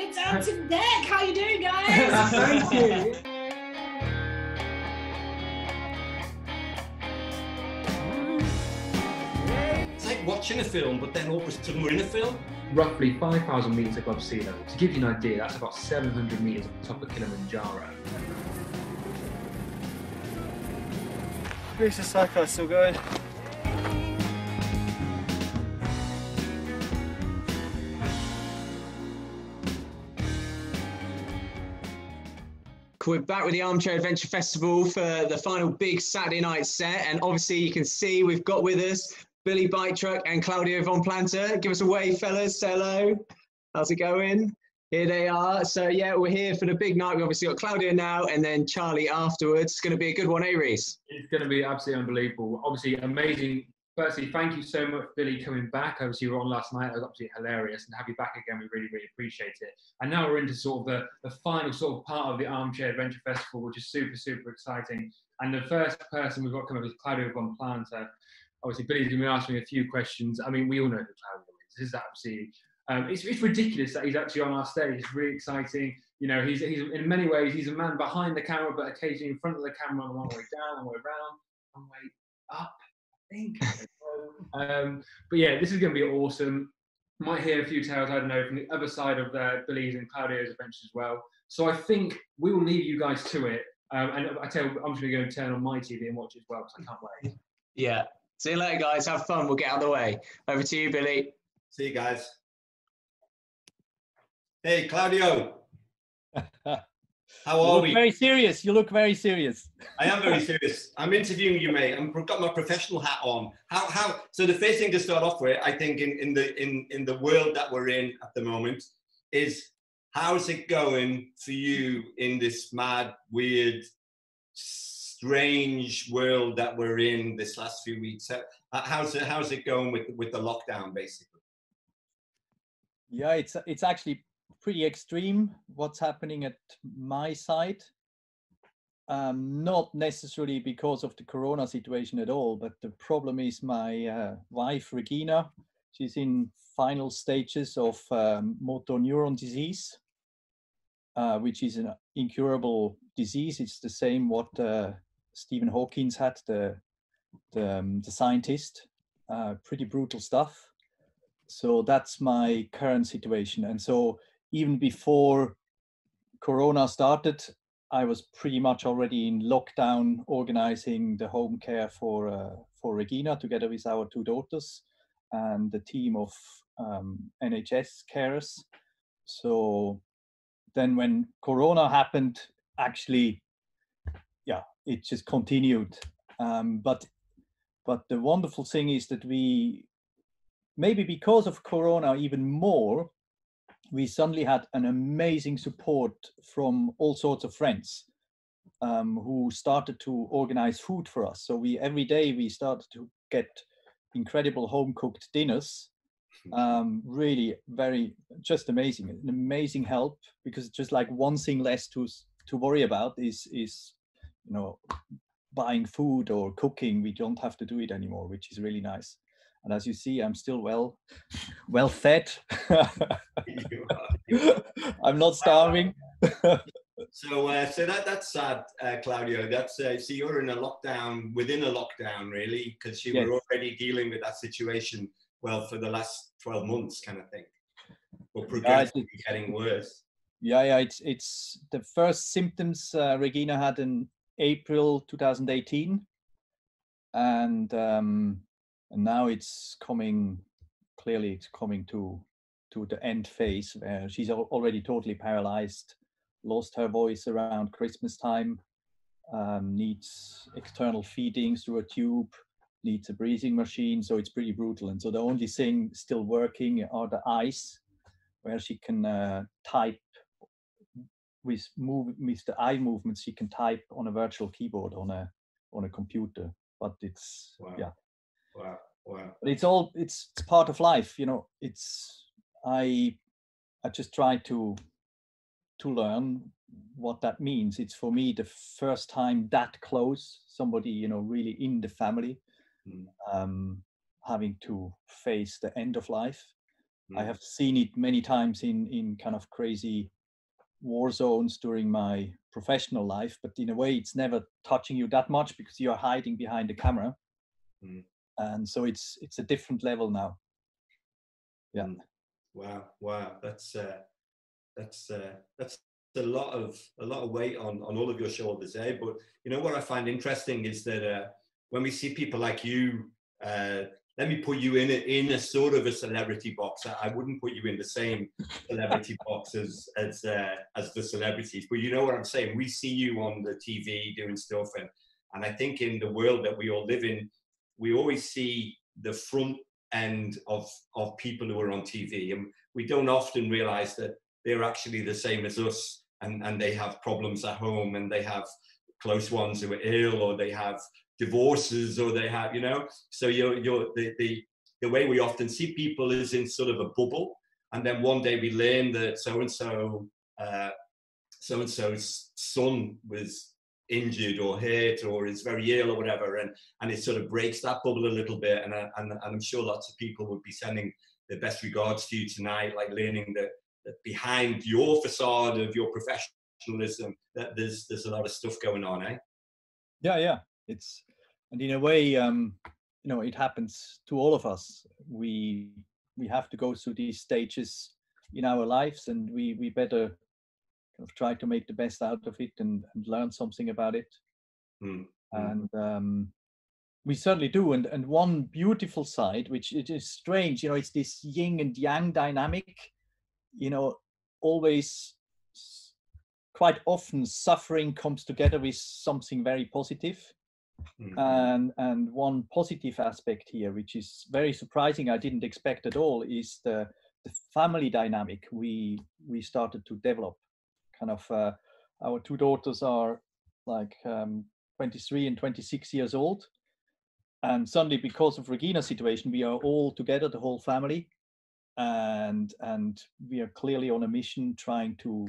way down to deck. How you doing, guys? Thank you. It's like watching a film, but then all of a sudden we're in a film. Roughly 5,000 metres above sea level. To give you an idea, that's about 700 metres on top of Kilimanjaro. Gracious Saka, so good. We're back with the Armchair Adventure Festival for the final big Saturday night set, and obviously you can see we've got with us Billy Bike Truck and Claudio Von Planta. Give us a wave, fellas. Say hello. How's it going? Here they are. So yeah, we're here for the big night. We obviously got Claudio now, and then Charlie afterwards. It's going to be a good one, eh, Reese? It's going to be absolutely unbelievable. Obviously amazing. Firstly, thank you so much, Billy, coming back. Obviously, you were on last night. It was absolutely hilarious. And to have you back again, we really, really appreciate it. And now we're into sort of the final sort of part of the Armchair Adventure Festival, which is super, super exciting. And the first person we've got coming up is Claudio Von Planta. Obviously, Billy's going to be asking me a few questions. I mean, we all know who Claudio is. This is absolutely... it's ridiculous that he's actually on our stage. It's really exciting. You know, he's in many ways, he's a man behind the camera, but occasionally in front of the camera, one way down, one way around, one way up. Think. But yeah, this is going to be awesome. Might hear a few tales, I don't know, from the other side of Billy's and Claudio's adventures as well. So I think we will leave you guys to it. And I tell you, I'm just going to go and turn on my TV and watch it as well, because I can't wait. Yeah. See you later, guys. Have fun. We'll get out of the way. Over to you, Billy. See you guys. Hey, Claudio. How are we? Very serious. You look very serious. I am very serious. I'm interviewing you, mate. I've got my professional hat on. How? So the first thing to start off with, I think, in the world that we're in at the moment, is how's it going for you in this mad, weird, strange world that we're in this last few weeks? How's it going with the lockdown, basically? Yeah, it's actually pretty extreme what's happening at my side. Not necessarily because of the corona situation at all, but the problem is my wife Regina. She's in final stages of motor neuron disease, which is an incurable disease. It's the same what Stephen Hawking had, the scientist. Pretty brutal stuff. So that's my current situation. And so even before Corona started, I was pretty much already in lockdown, organizing the home care for Regina together with our two daughters and the team of NHS carers. So then when Corona happened, actually, yeah, it just continued. But the wonderful thing is that we, maybe because of Corona even more, we suddenly had an amazing support from all sorts of friends who started to organize food for us. So every day we started to get incredible home cooked dinners. Really just amazing, an amazing help, because just like one thing less to worry about is buying food or cooking. We don't have to do it anymore, which is really nice. And as you see, I'm still well fed. I'm not starving. So that's sad, Claudio. That's so you're in a lockdown within a lockdown, really, because you were already dealing with that situation well for the last 12 months, kind of thing. Or progressively getting worse. Yeah. It's the first symptoms Regina had in April 2018, and now it's coming to the end phase where she's already totally paralyzed, lost her voice around Christmas time, needs external feeding through a tube, needs a breathing machine. So it's pretty brutal. And so the only thing still working are the eyes, where she can type with the eye movements. She can type on a virtual keyboard on a computer. But it's Wow. But it's part of life, I just try to learn what that means. It's for me the first time that close, somebody really in the family, having to face the end of life. I have seen it many times in kind of crazy war zones during my professional life, but in a way it's never touching you that much because you're hiding behind the camera. And so it's a different level now. Yeah. Wow. That's a lot of weight on all of your shoulders, eh? But you know what I find interesting is that when we see people like you, let me put you in a sort of a celebrity box. I wouldn't put you in the same celebrity box as the celebrities, but you know what I'm saying. We see you on the TV doing stuff, and I think in the world that we all live in, we always see the front end of people who are on TV, and we don't often realize that they're actually the same as us, and they have problems at home, and they have close ones who are ill, or they have divorces, or they have, you know. So the way we often see people is in sort of a bubble, and then one day we learn that so and so's son was injured or hurt or is very ill or whatever, and it sort of breaks that bubble a little bit, and I'm sure lots of people would be sending their best regards to you tonight, like learning that behind your facade of your professionalism, that there's a lot of stuff going on, eh? Yeah. And in a way, you know, it happens to all of us. We have to go through these stages in our lives, and we better kind of try to make the best out of it and learn something about it. And we certainly do. And one beautiful side, which it is strange, you know, it's this yin and yang dynamic. You know, always, quite often, suffering comes together with something very positive. And one positive aspect here, which is very surprising, I didn't expect at all, is the family dynamic we started to develop. Kind of, our two daughters are like 23 and 26 years old, and suddenly, because of Regina's situation, we are all together, the whole family, and we are clearly on a mission trying to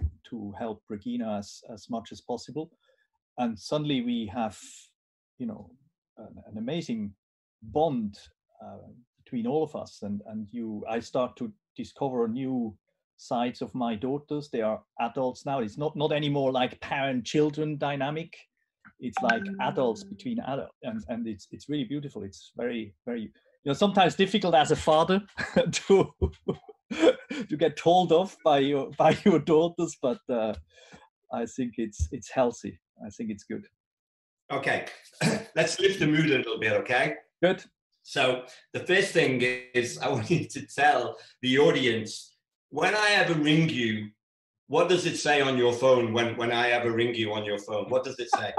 help Regina as much as possible. And suddenly we have, you know, an amazing bond between all of us, and I start to discover new sides of my daughters. They are adults now. It's not anymore like parent-children dynamic. It's like adults between adults, and it's really beautiful. It's very, very, you know, sometimes difficult as a father to get told off by your daughters, but I think it's healthy. I think it's good. Okay, let's lift the mood a little bit, okay? Good. So the first thing is, I want you to tell the audience, when I ever ring you, what does it say on your phone when I ever ring you on your phone? What does it say?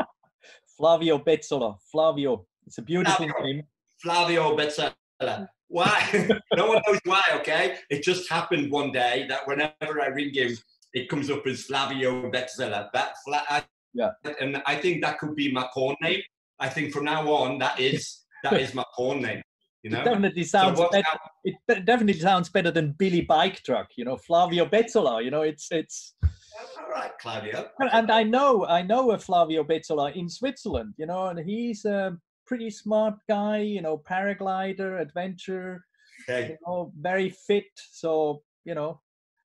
Flavio Bezzola. Flavio. It's a beautiful name. Flavio Bezzola. Why? No one knows why, okay? It just happened one day that whenever I ring him, it comes up as Flavio Bezzola. Yeah. And I think that could be my porn name. I think from now on, that is my porn name. You know? It definitely sounds better than Billy Bike Truck, you know, Flavio Bezzola, you know, it's all right, Claudio. And I know a Flavio Bezzola in Switzerland, you know, and he's a pretty smart guy, you know, paraglider, adventure, Okay. you know, very fit. So, you know,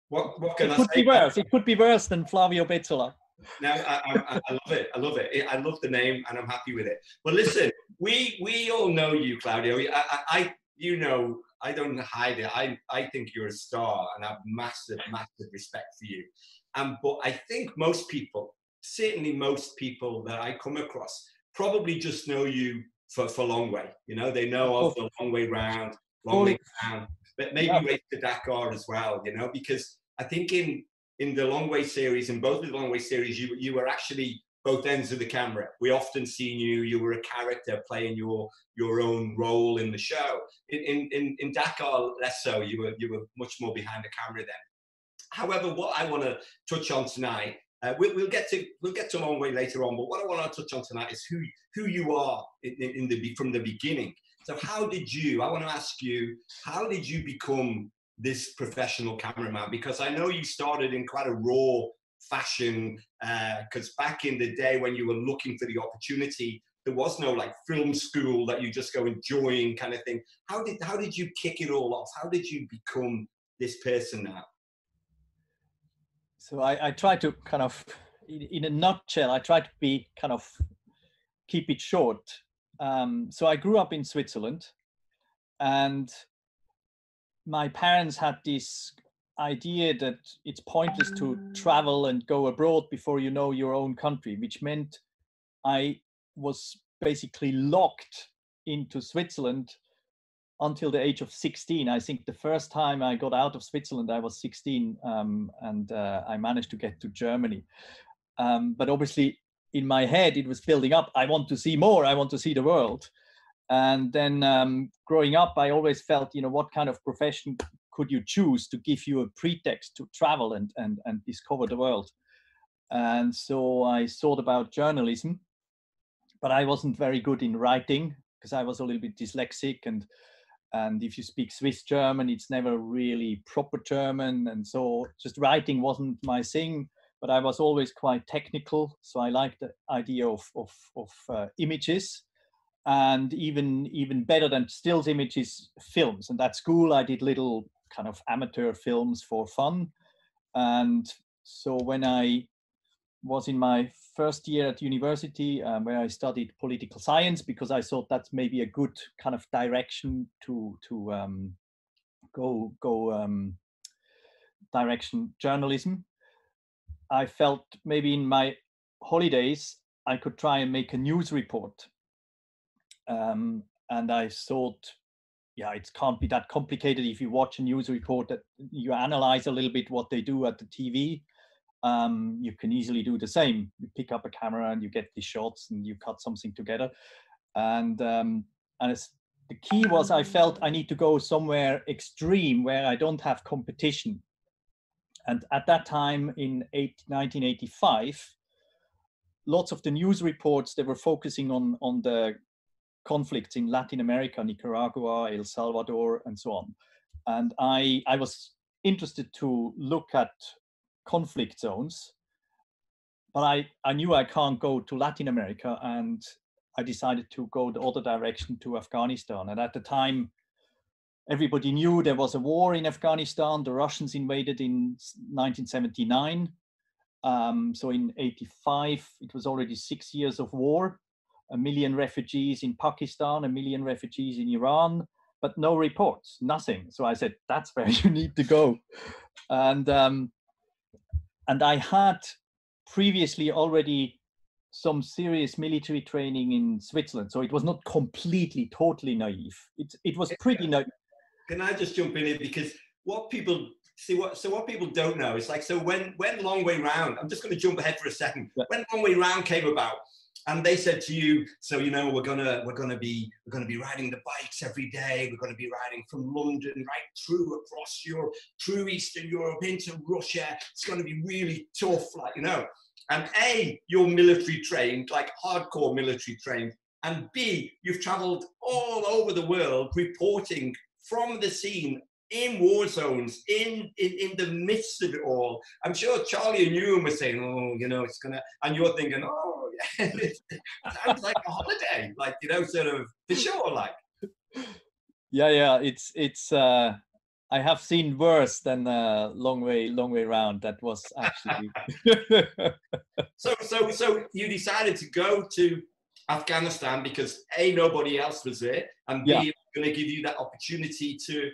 what can I say? Be worse. It could be worse than Flavio Bezzola. No, I love it. I love it. I love the name, and I'm happy with it. But listen, we all know you, Claudio. You know, I don't hide it. I think you're a star, and I have massive respect for you. But I think most people, certainly most people that I come across, probably just know you for Long Way. You know, they know of the Long Way Round, Long Way Round, but maybe Race to Dakar as well. You know, because I think in the Long Way series, in both of the Long Way series, you were actually both ends of the camera. We often seen you were a character playing your own role in the show. In Dakar, less so. You were much more behind the camera then. However, what I want to touch on tonight, we'll get to Long Way later on, but what I want to touch on tonight is who you are from the beginning. So I want to ask you, how did you become this professional cameraman? Because I know you started in quite a raw fashion, because back in the day when you were looking for the opportunity, there was no like film school that you just go and join kind of thing. How did you kick it all off? How did you become this person now? So I try to kind of, in a nutshell, I try to be kind of keep it short. So I grew up in Switzerland, and my parents had this idea that it's pointless to travel and go abroad before you know your own country, which meant I was basically locked into Switzerland until the age of 16. I think the first time I got out of Switzerland, I was 16, and I managed to get to Germany. But obviously in my head, it was building up. I want to see more. I want to see the world. And then growing up, I always felt, what kind of profession could you choose to give you a pretext to travel and discover the world? And so I thought about journalism, but I wasn't very good in writing because I was a little bit dyslexic, and if you speak Swiss German, it's never really proper German, and so just writing wasn't my thing. But I was always quite technical, so I liked the idea of images, and even better than stills images, films. And at school, I did little kind of amateur films for fun. And so when I was in my first year at university, where I studied political science, because I thought that's maybe a good kind of direction to go direction journalism. I felt maybe in my holidays I could try and make a news report, and I thought, it can't be that complicated. If you watch a news report, that you analyze a little bit what they do at the TV, you can easily do the same. You pick up a camera and you get the shots and you cut something together. And the key was, I felt I need to go somewhere extreme where I don't have competition. And at that time in 1985, lots of the news reports, they were focusing on the conflicts in Latin America, Nicaragua, El Salvador, and so on. And I was interested to look at conflict zones, but I knew I can't go to Latin America, and I decided to go the other direction to Afghanistan. And at the time, everybody knew there was a war in Afghanistan. The Russians invaded in 1979. So in 85, it was already 6 years of war, 1 million refugees in Pakistan, 1 million refugees in Iran, but no reports, nothing. So I said, that's where you need to go. And I had previously already some serious military training in Switzerland. So it was not completely, totally naive. It was pretty naive. Can I just jump in here? Because what people don't know, it's like, so when Long Way Round, I'm just going to jump ahead for a second. Yeah. When Long Way Round came about, and they said to you, so we're gonna be riding the bikes every day. We're gonna be riding from London right through across Europe, through Eastern Europe into Russia. It's gonna be really tough, And A, you're military trained, like hardcore military trained, and B, you've traveled all over the world reporting from the scene in war zones, in the midst of it all. I'm sure Charlie and Ewan were saying, it's gonna, and you're thinking, it sounds like a holiday, sort of for sure, Yeah, it's I have seen worse than Long Way Round. That was actually. So you decided to go to Afghanistan because A, nobody else was there, and B, it was going to give you that opportunity to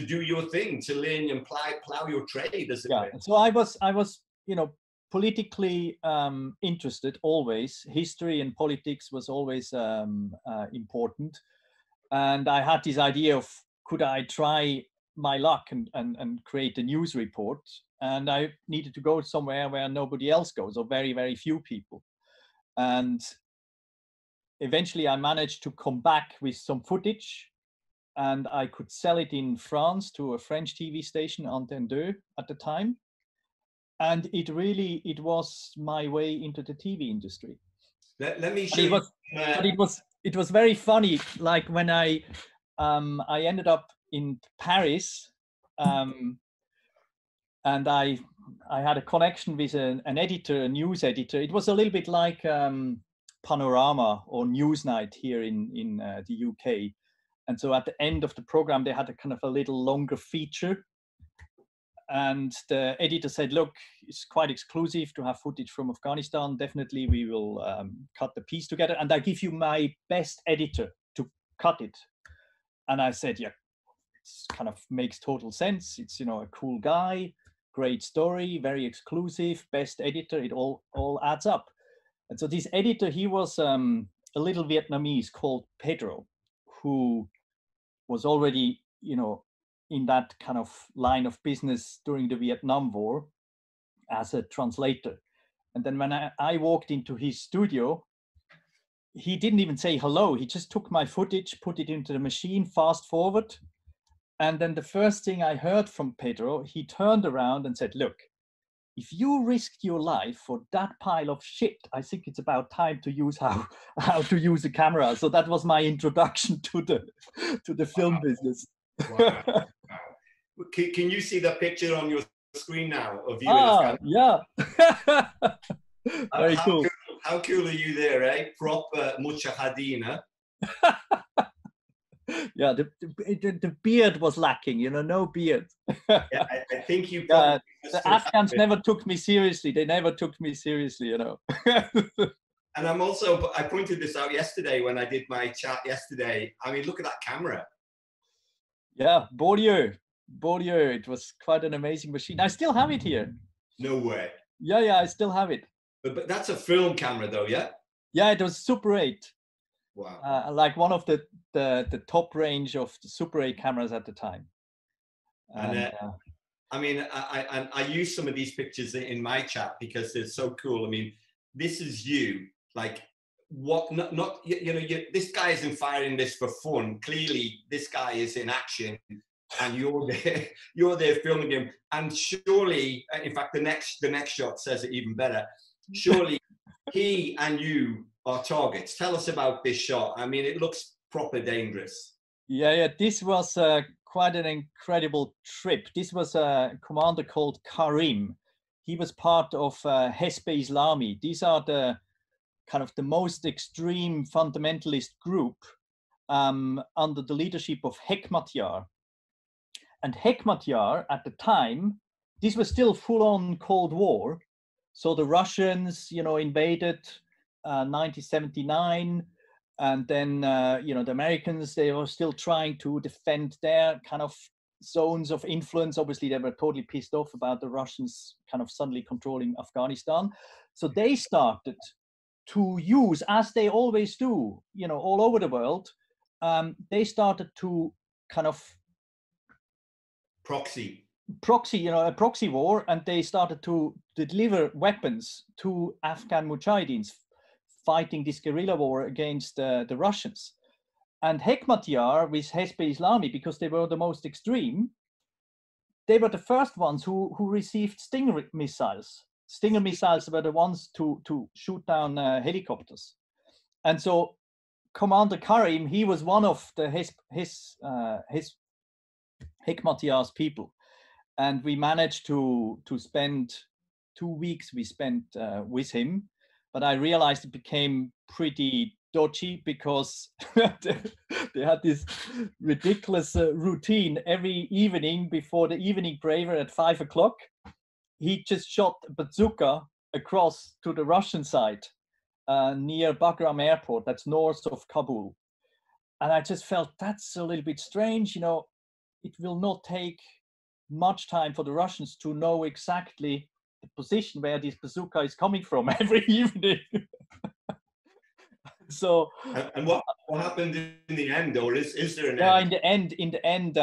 do your thing, to learn and plow your trade, as it were. So I was politically interested always. History and politics was always important, and I had this idea of, could I try my luck and create a news report? And I needed to go somewhere where nobody else goes, or very, very few people. And eventually I managed to come back with some footage, and I could sell it in France to a French TV station, Endears, at the time. And it was my way into the TV industry. Let me show you. But it was very funny. Like when I ended up in Paris, and I had a connection with an editor, a news editor. It was a little bit like Panorama or Newsnight here in the UK. And so at the end of the program, they had a kind of a little longer feature. And the editor said, look, it's quite exclusive to have footage from Afghanistan. Definitely we will cut the piece together, and I give you my best editor to cut it. And I said, yeah, it kind of makes total sense. It's, you know, a cool guy, great story, very exclusive, best editor. It all adds up. And so this editor, he was a little Vietnamese called Pedro, who was already, you know, in that kind of line of business during the Vietnam War as a translator. And then when I walked into his studio, he didn't even say hello. He just took my footage, put it into the machine, fast forward. And then the first thing I heard from Pedro, he turned around and said, look, if you risked your life for that pile of shit, I think it's about time to use how to use a camera. So that was my introduction to the film business. Wow. Can you see the picture on your screen now of you in Afghanistan? Yeah. Very cool. How cool are you there, eh? Proper mujahideen, Yeah, the beard was lacking, you know, no beard. Yeah, I think you probably... the Afghans never took me seriously. They never took me seriously, you know. And I pointed this out yesterday when I did my chat yesterday. I mean, look at that camera. Yeah, Bordeaux. It was quite an amazing machine. I still have it here. No way. Yeah, I still have it. But that's a film camera though, yeah? Yeah, it was Super 8. Wow. Like one of the top range of the Super 8 cameras at the time. And I mean, I use some of these pictures in my chat because they're so cool. I mean, this is you, like, what, not you know, this guy isn't firing this for fun. Clearly, this guy is in action, and you're there filming him. And surely, in fact, the next shot says it even better. Surely, he and you are targets. Tell us about this shot. I mean, it looks proper dangerous. Yeah. This was quite an incredible trip. This was a commander called Karim. He was part of Hezb Islami. These are the kind of the most extreme fundamentalist group under the leadership of Hekmatyar. And Hekmatyar at the time, this was still full-on Cold War. So the Russians, you know, invaded 1979, and then you know, the Americans, they were still trying to defend their kind of zones of influence. Obviously, they were totally pissed off about the Russians kind of suddenly controlling Afghanistan. So they started to use, as they always do, you know, all over the world, they started to kind of proxy, you know, a proxy war, and they started to deliver weapons to Afghan mujahideens fighting this guerrilla war against the Russians. And Hekmatyar with Hezb Islami, because they were the most extreme, they were the first ones who received Stinger missiles. Stinger missiles were the ones to shoot down helicopters. And so Commander Karim, he was one of the his Hekmatyar's people. And we managed to spend 2 weeks we spent with him. But I realized it became pretty dodgy because they had this ridiculous routine every evening before the evening prayer at 5 o'clock. He just shot a bazooka across to the Russian side near Bagram Airport, that's north of Kabul. And I just felt that's a little bit strange. You know, it will not take much time for the Russians to know exactly the position where this bazooka is coming from every evening. So, and what happened in the end, or is there an end? In the end,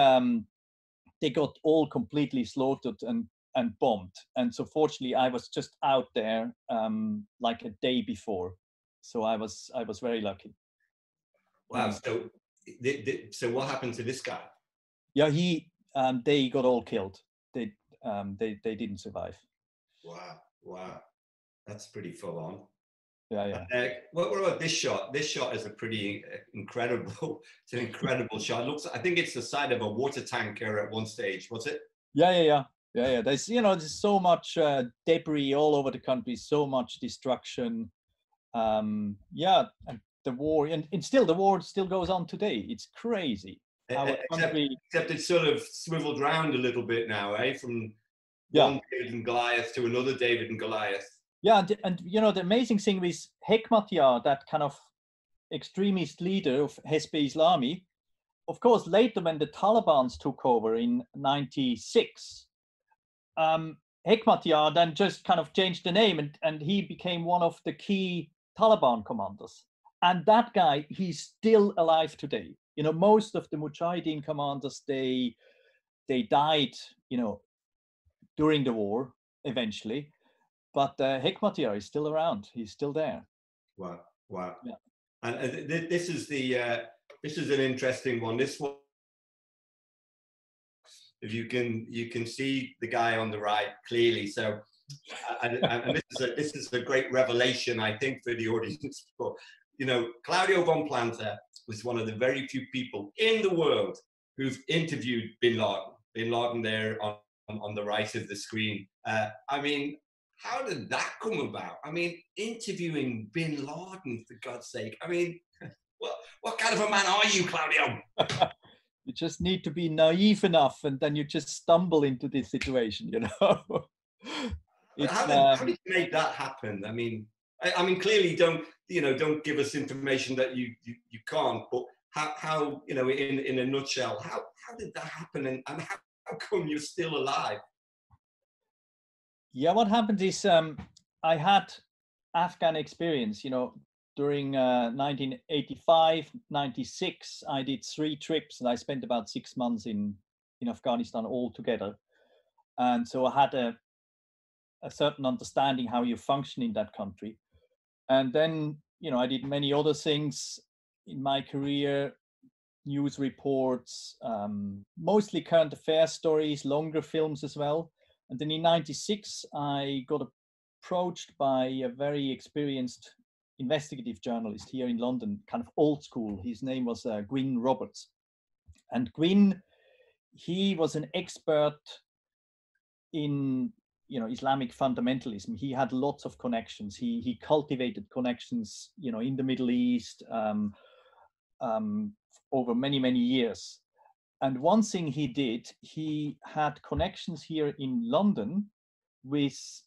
they got all completely slaughtered and bombed. And so, fortunately, I was just out there like a day before, so I was very lucky. Wow. So what happened to this guy? Yeah, they got all killed. They didn't survive. Wow, that's pretty full on. Yeah. What about this shot? This shot is a pretty incredible. It's an incredible shot. It looks. I think it's the side of a water tanker at one stage. What's it? Yeah. There's so much debris all over the country, so much destruction. And the war, and still the war still goes on today. It's crazy. Except it's sort of swiveled round a little bit now, eh? From one David and Goliath to another David and Goliath. Yeah, and you know, the amazing thing with Hekmatyar, that kind of extremist leader of Hezb Islami, of course, later when the Taliban took over in '96, Hekmatyar then just kind of changed the name, and he became one of the key Taliban commanders. And that guy, he's still alive today. You know, most of the Mujahideen commanders, they died, you know, during the war eventually. But Hekmatyar is still around. He's still there. Wow, wow. Yeah. And this is an interesting one. This one, if you can see the guy on the right clearly. So, and this is a great revelation, I think, for the audience. But, you know, Claudio Von Planta was one of the very few people in the world who've interviewed Bin Laden. Bin Laden there on the right of the screen. I mean, how did that come about? I mean, interviewing Bin Laden, for God's sake. I mean, what kind of a man are you, Claudio? You just need to be naive enough, and then you just stumble into this situation, you know. How did you make that happen? I mean, clearly don't give us information that you can't. But how you know, in a nutshell, how did that happen, and how come you're still alive? Yeah, what happened is I had Afghan experience, you know. During 1985, 96, I did 3 trips, and I spent about 6 months in Afghanistan altogether. And so I had a certain understanding how you function in that country. And then, you know, I did many other things in my career, news reports, mostly current affairs stories, longer films as well. And then in 96, I got approached by a very experienced investigative journalist here in London, kind of old school. His name was Gwyn Roberts. And Gwyn, he was an expert in, you know, Islamic fundamentalism. He had lots of connections. He cultivated connections, you know, in the Middle East over many, many years. And one thing he did, he had connections here in London with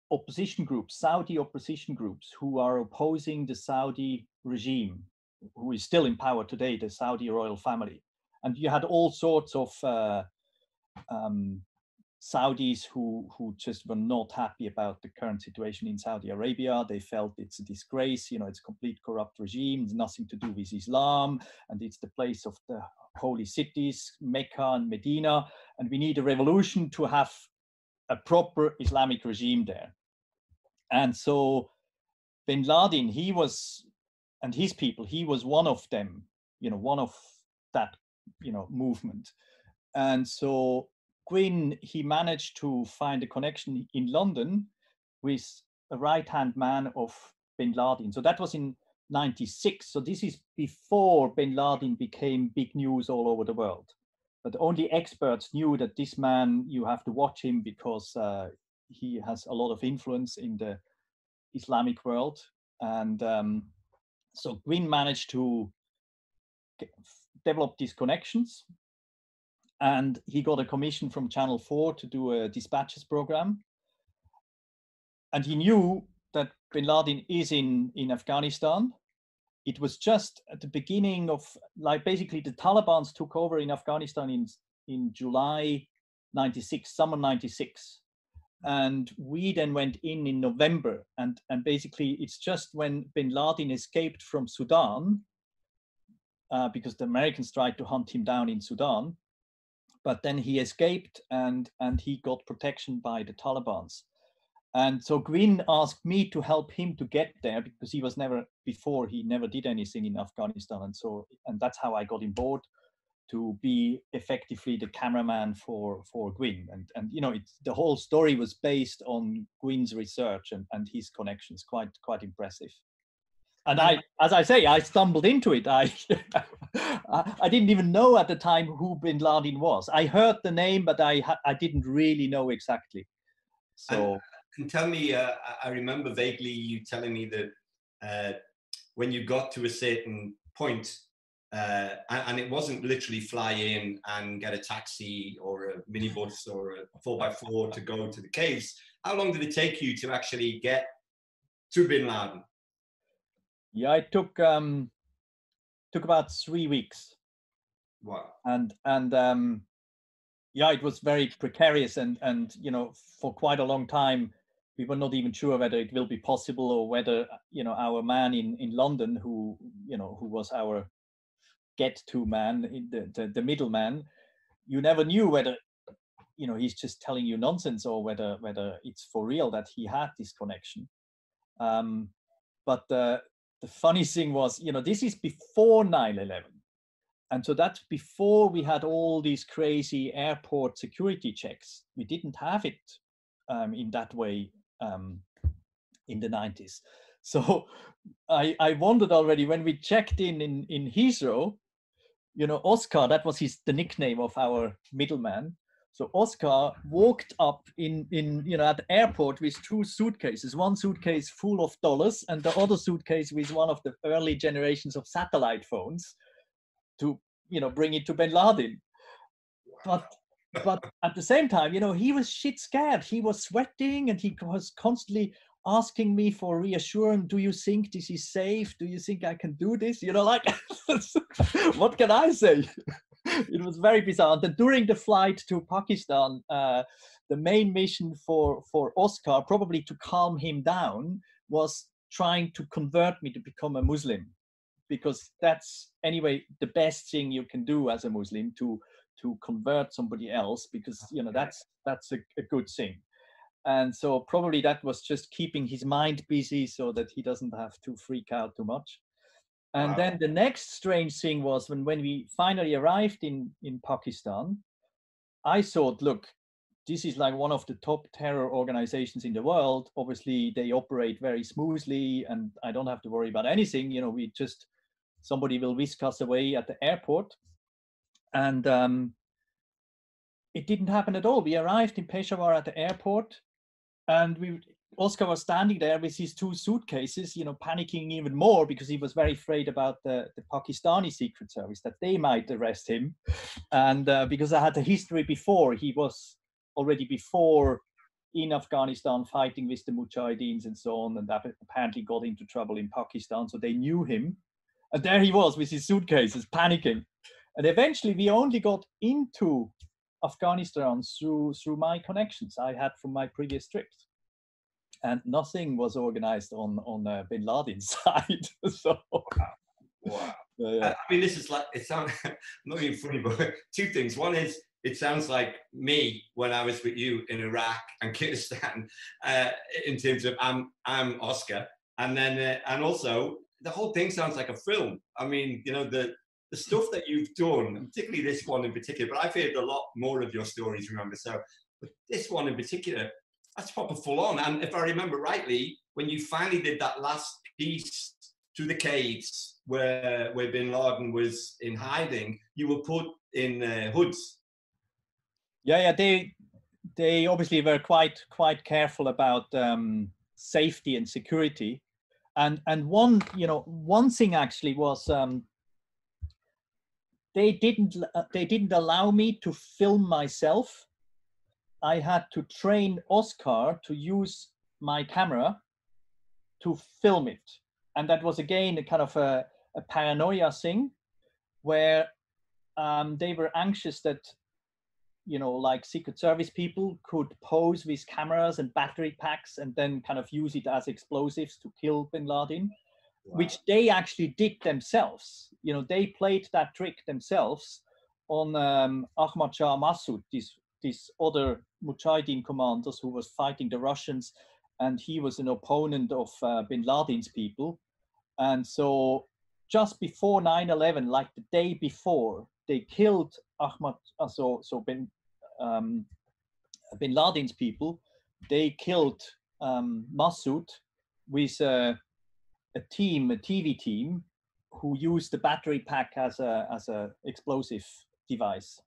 opposition groups, Saudi opposition groups, who are opposing the Saudi regime, who is still in power today, the Saudi royal family. And you had all sorts of Saudis who just were not happy about the current situation in Saudi Arabia. They felt it's a disgrace, you know, it's a complete corrupt regime, it's nothing to do with Islam, and it's the place of the holy cities, Mecca and Medina, and we need a revolution to have a proper Islamic regime there. And so Bin Laden, he was, and his people, he was one of them, you know, one of that, you know, movement. And so Gwyn, he managed to find a connection in London with a right-hand man of Bin Laden. So that was in 96. So this is before Bin Laden became big news all over the world. But only experts knew that this man, you have to watch him because he has a lot of influence in the Islamic world. And so Gwyn managed to develop these connections. And he got a commission from Channel 4 to do a dispatches program. And he knew that Bin Laden is in Afghanistan. It was just at the beginning of, like, basically the Taliban took over in Afghanistan in July 96, summer 96. And we then went in November. And basically it's just when Bin Laden escaped from Sudan, because the Americans tried to hunt him down in Sudan. But then he escaped and he got protection by the Taliban. And so Gwyn asked me to help him to get there because he was never did anything in Afghanistan. And that's how I got on board to be effectively the cameraman for Gwyn. And you know, the whole story was based on Gwyn's research and his connections, quite impressive. And as I say, I stumbled into it. I didn't even know at the time who Bin Laden was. I heard the name, but I didn't really know exactly. So, and tell me, I remember vaguely you telling me that when you got to a certain point and it wasn't literally fly in and get a taxi or a minibus or a 4x4 to go to the caves. How long did it take you to actually get to Bin Laden? Yeah, it took about 3 weeks. Wow. And yeah, it was very precarious, and you know, for quite a long time we were not even sure whether it will be possible, or whether, you know, our man in London, who, you know, who was our get-to man, the middleman, you never knew whether, you know, he's just telling you nonsense, or whether it's for real that he had this connection. But the funny thing was, you know, this is before 9/11. And so that's before we had all these crazy airport security checks. We didn't have it in that way in the 90s. So I wondered already when we checked in Heathrow, you know, Oscar, that was the nickname of our middleman. So Oscar walked up in you know, at the airport with 2 suitcases, one suitcase full of dollars and the other suitcase with one of the early generations of satellite phones, to, you know, bring it to Bin Laden. But at the same time, you know, he was shit scared. He was sweating, and he was constantly asking me for reassurance. Do you think this is safe? Do you think I can do this? You know, like, what can I say? It was very bizarre. And then during the flight to Pakistan, the main mission for Oscar, probably to calm him down, was trying to convert me to become a Muslim, because that's anyway the best thing you can do as a Muslim, to convert somebody else, because, you know, that's a good thing. And so probably that was just keeping his mind busy so that he doesn't have to freak out too much. And Wow. then the next strange thing was when we finally arrived in Pakistan, I thought, look, this is like one of the top terror organizations in the world. Obviously, they operate very smoothly, and I don't have to worry about anything. You know, somebody will whisk us away at the airport. And it didn't happen at all. We arrived in Peshawar at the airport, and Oscar was standing there with his 2 suitcases, you know, panicking even more, because he was very afraid about the Pakistani Secret Service, that they might arrest him. And because I had a history before, he was already before in Afghanistan fighting with the Mujahideens and so on, and apparently got into trouble in Pakistan, so they knew him. And there he was with his suitcases, panicking. And eventually we only got into Afghanistan through my connections I had from my previous trips. And nothing was organized on Bin Laden's side. So, wow. Yeah. I mean, this is like, it sounds not even funny, but 2 things. One is, it sounds like me when I was with you in Iraq and Kurdistan, in terms of I'm Oscar, and then and also the whole thing sounds like a film. I mean, you know, the stuff that you've done, particularly this one in particular, but I've heard a lot more of your stories, remember. So, but this one in particular, that's proper full on. And if I remember rightly, when you finally did that last piece to the caves where Bin Laden was in hiding, you were put in hoods. Yeah. They obviously were quite careful about safety and security. And one thing actually was, they didn't allow me to film myself. I had to train Oscar to use my camera to film it. And that was again a kind of a paranoia thing, where they were anxious that, you know, like Secret Service people could pose with cameras and battery packs and then kind of use it as explosives to kill Bin Laden. Wow. Which they actually did themselves. You know, they played that trick themselves on Ahmad Shah Massoud, this other Mujahideen commanders who was fighting the Russians, and he was an opponent of Bin Laden's people. And so just before 9/11, like the day before, they killed Bin Laden's people. They killed Massoud with a TV team who used the battery pack as a explosive device.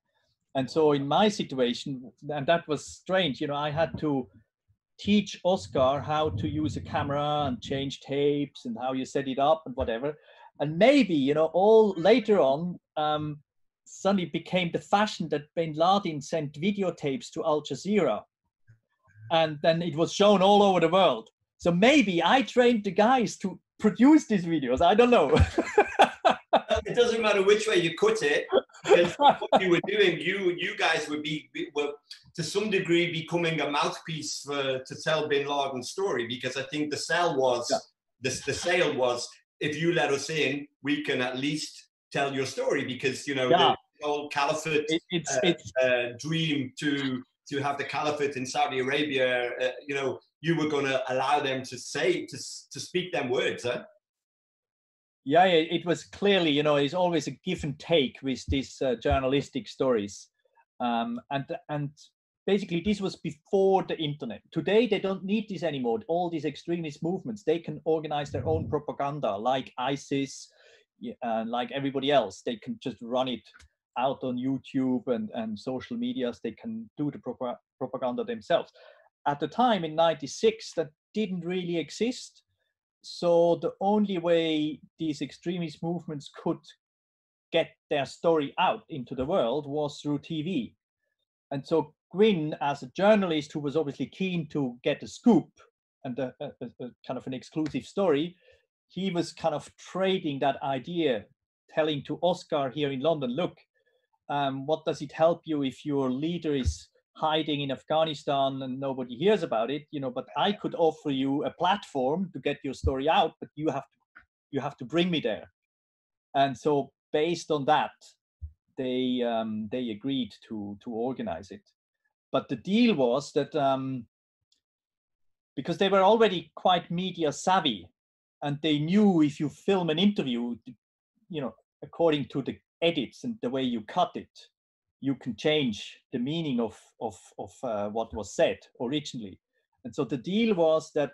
And so in my situation, and that was strange, you know, I had to teach Oscar how to use a camera and change tapes and how you set it up and whatever. And maybe, you know, all later on, suddenly became the fashion that Bin Laden sent videotapes to Al Jazeera. And then it was shown all over the world. So maybe I trained the guys to produce these videos. I don't know. It doesn't matter which way you cut it, because what you were doing, you guys were to some degree becoming a mouthpiece to tell Bin Laden's story, because I think the sale was, the sale was, if you let us in, we can at least tell your story, because, you know, the whole caliphate dream to have the caliphate in Saudi Arabia, you know, you were going to allow them to speak them words, huh? Yeah, it was clearly, you know, it's always a give and take with these journalistic stories. And basically this was before the internet. Today, they don't need this anymore. All these extremist movements, they can organize their own propaganda, like ISIS, like everybody else. They can just run it out on YouTube and social medias. They can do the propaganda themselves. At the time in '96, that didn't really exist. So the only way these extremist movements could get their story out into the world was through TV. And so Gwyn, as a journalist who was obviously keen to get a scoop and a kind of an exclusive story, he was kind of trading that idea, telling to Oscar here in London, look, what does it help you if your leader is hiding in Afghanistan and nobody hears about it, you know, but I could offer you a platform to get your story out, but you have to bring me there. And so based on that, they agreed to organize it. But the deal was that because they were already quite media savvy, and they knew if you film an interview, you know, according to the edits and the way you cut it, you can change the meaning of what was said originally. And so the deal was that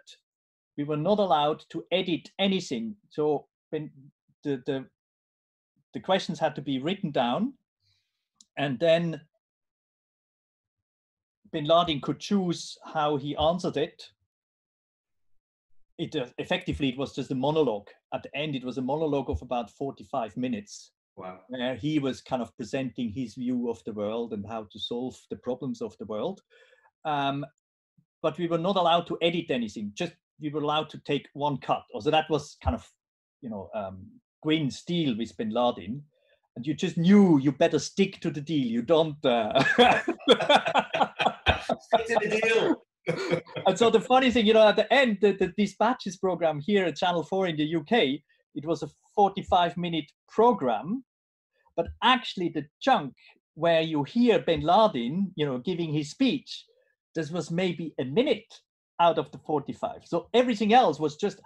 we were not allowed to edit anything. So when the questions had to be written down, and then Bin Laden could choose how he answered it. Effectively, it was just a monologue. At the end, it was a monologue of about 45 minutes. Wow. Where he was kind of presenting his view of the world and how to solve the problems of the world. But we were not allowed to edit anything, just we were allowed to take one cut. So that was kind of, you know, Gwyn's deal with Bin Laden. And you just knew you better stick to the deal. You don't... Stick to the deal. And so the funny thing, you know, at the end, the Dispatches program here at Channel 4 in the UK, it was a 45-minute program, but actually the chunk where you hear Bin Laden, you know, giving his speech, this was maybe a minute out of the 45. So everything else was just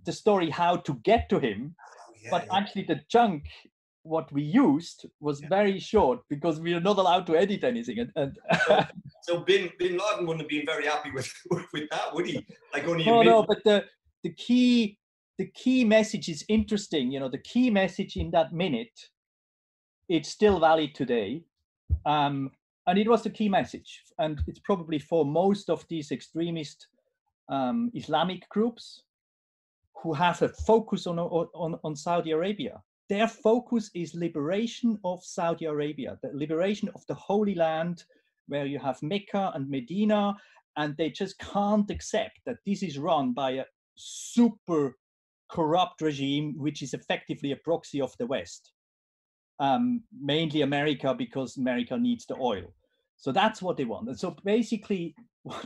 the story how to get to him. But actually the chunk, what we used was very short because we are not allowed to edit anything. So Bin Laden wouldn't have been very happy with that, would he? Like only no, but the key message is interesting. You know, the key message in that minute, it's still valid today. And it was the key message. And it's probably for most of these extremist Islamic groups who have a focus on Saudi Arabia. Their focus is liberation of Saudi Arabia, the liberation of the Holy Land, where you have Mecca and Medina, and they just can't accept that this is run by a super corrupt regime, which is effectively a proxy of the West, mainly America, because America needs the oil. So that's what they want. And so basically,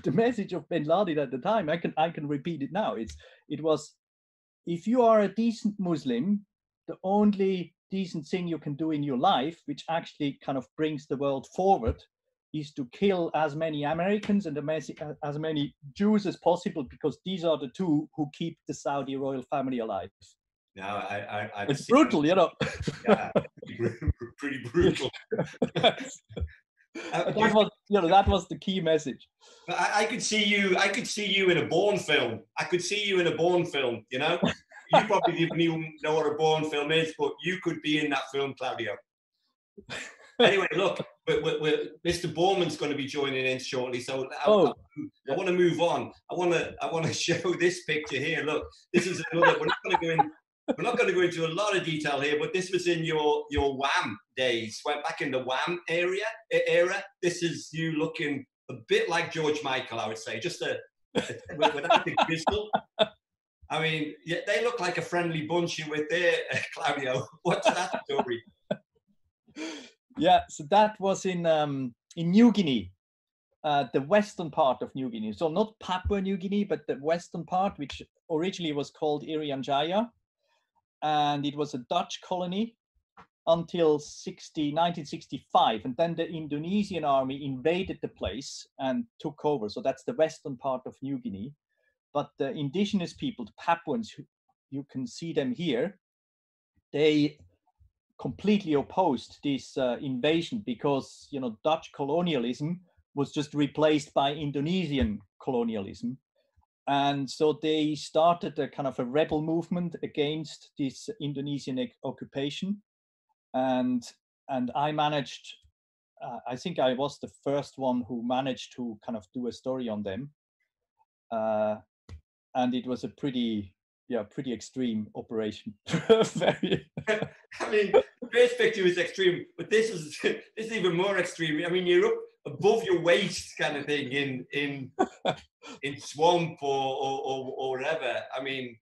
the message of Bin Laden at the time, I can repeat it now. It was, if you are a decent Muslim, the only decent thing you can do in your life, which actually kind of brings the world forward, is to kill as many Americans and as many Jews as possible, because these are the two who keep the Saudi royal family alive. Now, it's brutal, you know. Yeah, pretty brutal. That was the key message. I could see you in a Bourne film. You know. You probably didn't even know what a Bourne film is, but you could be in that film, Claudio. Anyway, look, Mr. Borman's going to be joining in shortly, so I want to move on. I want to show this picture here. Look, this is another. We're not going to go in We're not going to go into a lot of detail here, but this was in your WAM days. Went back in the WAM era. This is you looking a bit like George Michael, I would say, just without the grizzle. I mean, yeah, they look like a friendly bunch you with there, Claudio. What's that story? Yeah, so that was in New Guinea, the western part of New Guinea. So not Papua New Guinea, but the western part, which originally was called Irian Jaya. And it was a Dutch colony until 1965. And then the Indonesian army invaded the place and took over. So that's the western part of New Guinea. But the indigenous people, the Papuans, you can see them here, they completely opposed this invasion because, you know, Dutch colonialism was just replaced by Indonesian colonialism. And so they started a kind of a rebel movement against this Indonesian occupation. And I managed, I think I was the first one who managed to kind of do a story on them. And it was a pretty extreme operation. Very. I mean, the first picture was extreme, but this is even more extreme. I mean, you're up above your waist, kind of thing, in swamp or whatever. I mean,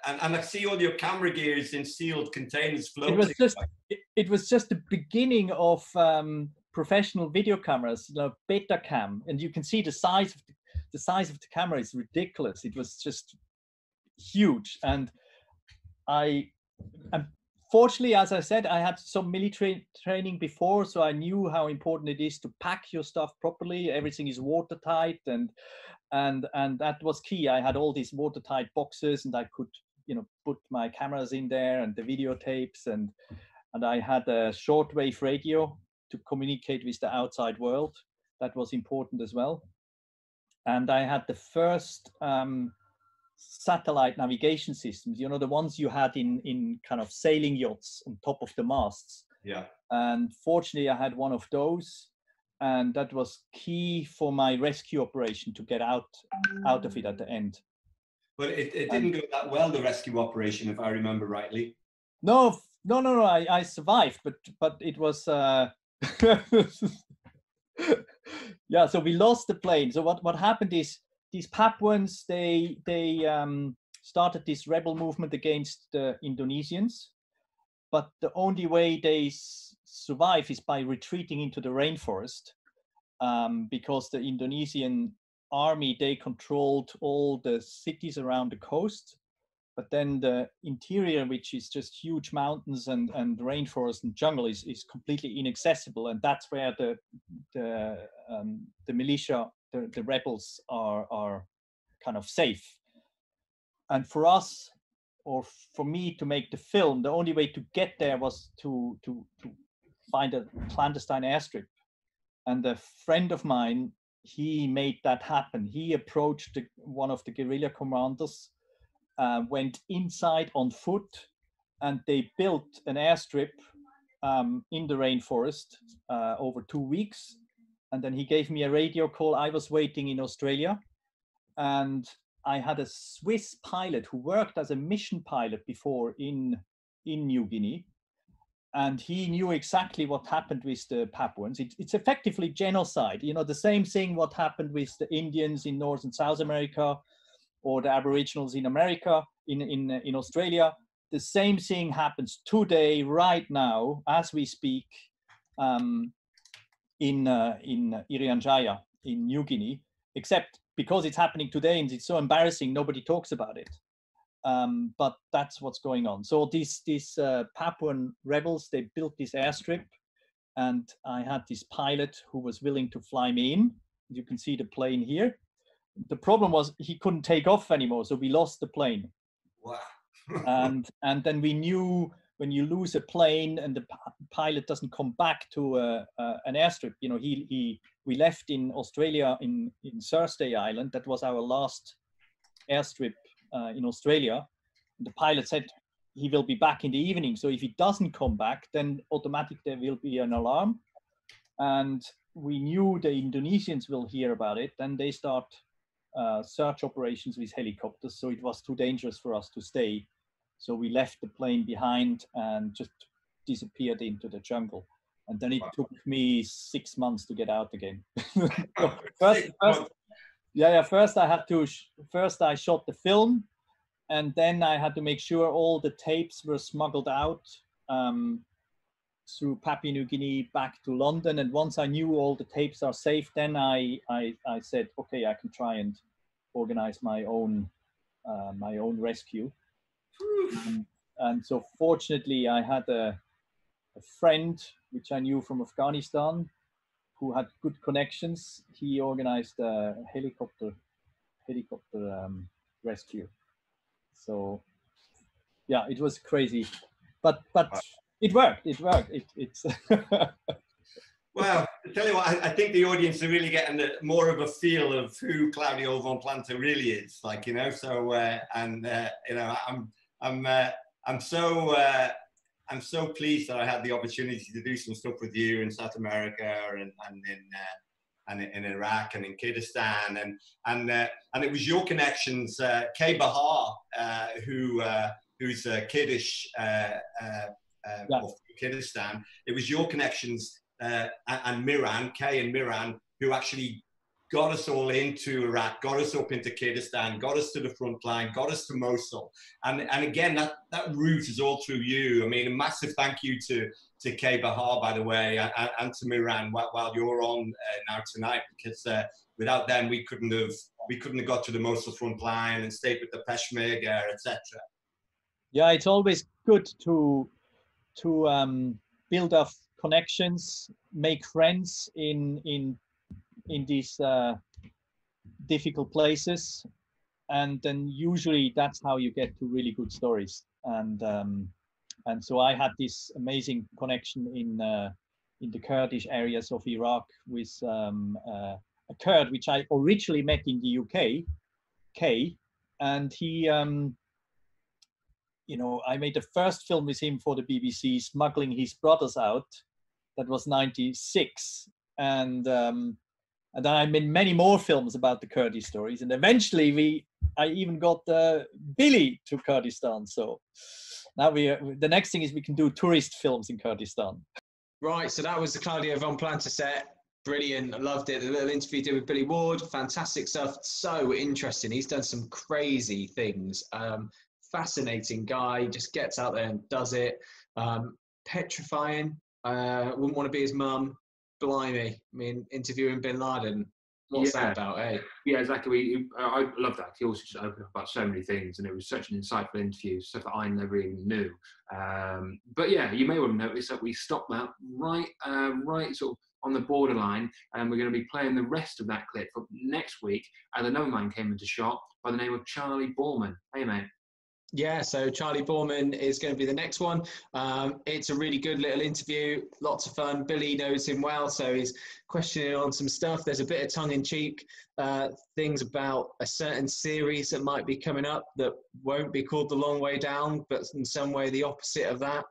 and I see all your camera gear is in sealed containers floating. It was just the beginning of professional video cameras, you know, Betacam, and you can see the size of the camera is ridiculous. It was just huge. And fortunately, as I said, I had some military training before, so I knew how important it is to pack your stuff properly. Everything is watertight, and that was key. I had all these watertight boxes, and I could, you know, put my cameras in there and the videotapes, and I had a shortwave radio to communicate with the outside world. That was important as well. And I had the first satellite navigation systems, you know, the ones you had in kind of sailing yachts on top of the masts. Yeah. And fortunately, I had one of those, and that was key for my rescue operation to get out of it at the end. But it didn't go that well, the rescue operation, if I remember rightly. No, I survived, but it was yeah, so we lost the plane. So what happened is these Papuans, they started this rebel movement against the Indonesians, but the only way they survive is by retreating into the rainforest, because the Indonesian army, they controlled all the cities around the coast, but then the interior, which is just huge mountains and rainforest and jungle, is completely inaccessible, and that's where the militia, the rebels are kind of safe. And for us, or for me, to make the film, the only way to get there was to find a clandestine airstrip. And a friend of mine, he made that happen. He approached one of the guerrilla commanders, went inside on foot, and they built an airstrip in the rainforest over 2 weeks. And then he gave me a radio call. I was waiting in Australia, and I had a Swiss pilot who worked as a mission pilot before in New Guinea, and he knew exactly what happened with the Papuans. It's effectively genocide. You know, the same thing what happened with the Indians in North and South America, or the Aboriginals in America, in Australia. The same thing happens today, right now, as we speak, in Irian Jaya in New Guinea, except because it's happening today and it's so embarrassing, nobody talks about it. But that's what's going on. So these Papuan rebels, they built this airstrip, and I had this pilot who was willing to fly me in. You can see the plane here. The problem was he couldn't take off anymore, so we lost the plane. Wow. and then we knew, when you lose a plane and the pilot doesn't come back to an airstrip, you know, we left in Australia in Thursday Island. That was our last airstrip in Australia. The pilot said he will be back in the evening. So if he doesn't come back, then automatically there will be an alarm. And we knew the Indonesians will hear about it. Then they start search operations with helicopters. So it was too dangerous for us to stay. So we left the plane behind and just disappeared into the jungle. And then it took me 6 months to get out again. First I had to, first I shot the film, and then I had to make sure all the tapes were smuggled out through Papua New Guinea back to London. And once I knew all the tapes are safe, then I said, okay, I can try and organize my own rescue. And so fortunately, I had a friend which I knew from Afghanistan who had good connections. He organized a helicopter rescue. So yeah, it was crazy, but it worked. It's Well, to tell you what, I think the audience are really getting more of a feel of who Claudio Von Planta really is, like, you know. So you know, I'm so pleased that I had the opportunity to do some stuff with you in South America and in Iraq and in Kurdistan, and it was your connections, Kay Bahar, who's Kurdish of Kurdistan. It was your connections and Miran, Kay and Miran, who actually got us all into Iraq, got us up into Kurdistan, got us to the front line, got us to Mosul. And again, that route is all through you. I mean, a massive thank you to Kay Bahar, by the way, and to Miran while you're on now tonight, because without them, we couldn't have got to the Mosul front line and stayed with the Peshmerga, etc. Yeah, it's always good to build up connections, make friends in these difficult places, and then usually that's how you get to really good stories. And so I had this amazing connection in the Kurdish areas of Iraq with a Kurd which I originally met in the UK, Kay, and he you know, I made the first film with him for the BBC, smuggling his brothers out. That was 96, and then I made many more films about the Kurdish stories, and eventually I even got Billy to Kurdistan. So now the next thing is we can do tourist films in Kurdistan. Right, so that was the Claudio Von Planta set. Brilliant, I loved it. The little interview you did with Billy Ward, fantastic stuff. So interesting. He's done some crazy things. Fascinating guy, just gets out there and does it. Petrifying. Wouldn't want to be his mum. Blimey. I mean, interviewing Bin Laden. What's that about, eh? Yeah, exactly. I love that. He also just opened up about so many things, and it was such an insightful interview, stuff that I never even knew. But yeah, you may well notice that we stopped that right sort of on the borderline, and we're going to be playing the rest of that clip for next week. And another man came into shot by the name of Charlie Borman. Hey, mate. Yeah, so Charlie Borman is going to be the next one. It's a really good little interview, lots of fun. Billy knows him well, so he's questioning on some stuff. There's a bit of tongue-in-cheek things about a certain series that might be coming up that won't be called The Long Way Down, but in some way the opposite of that.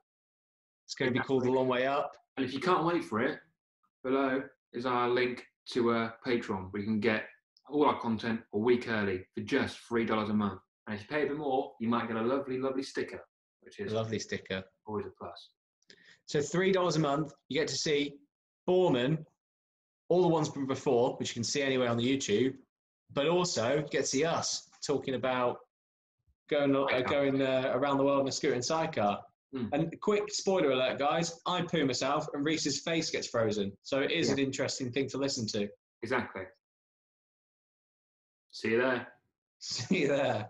It's going to be called The Long Way Up. And if you can't wait for it, below is our link to Patreon, where you can get all our content a week early for just $3 a month. And if you pay a bit more, you might get a lovely, lovely sticker, which is a lovely sticker. Always a plus. So $3 a month, you get to see Borman, all the ones from before, which you can see anyway on the YouTube, but also you get to see us talking about going around the world in a scooter and sidecar. And quick spoiler alert, guys, I poo myself and Reese's face gets frozen. So it is an interesting thing to listen to. Exactly. See you there. See you there.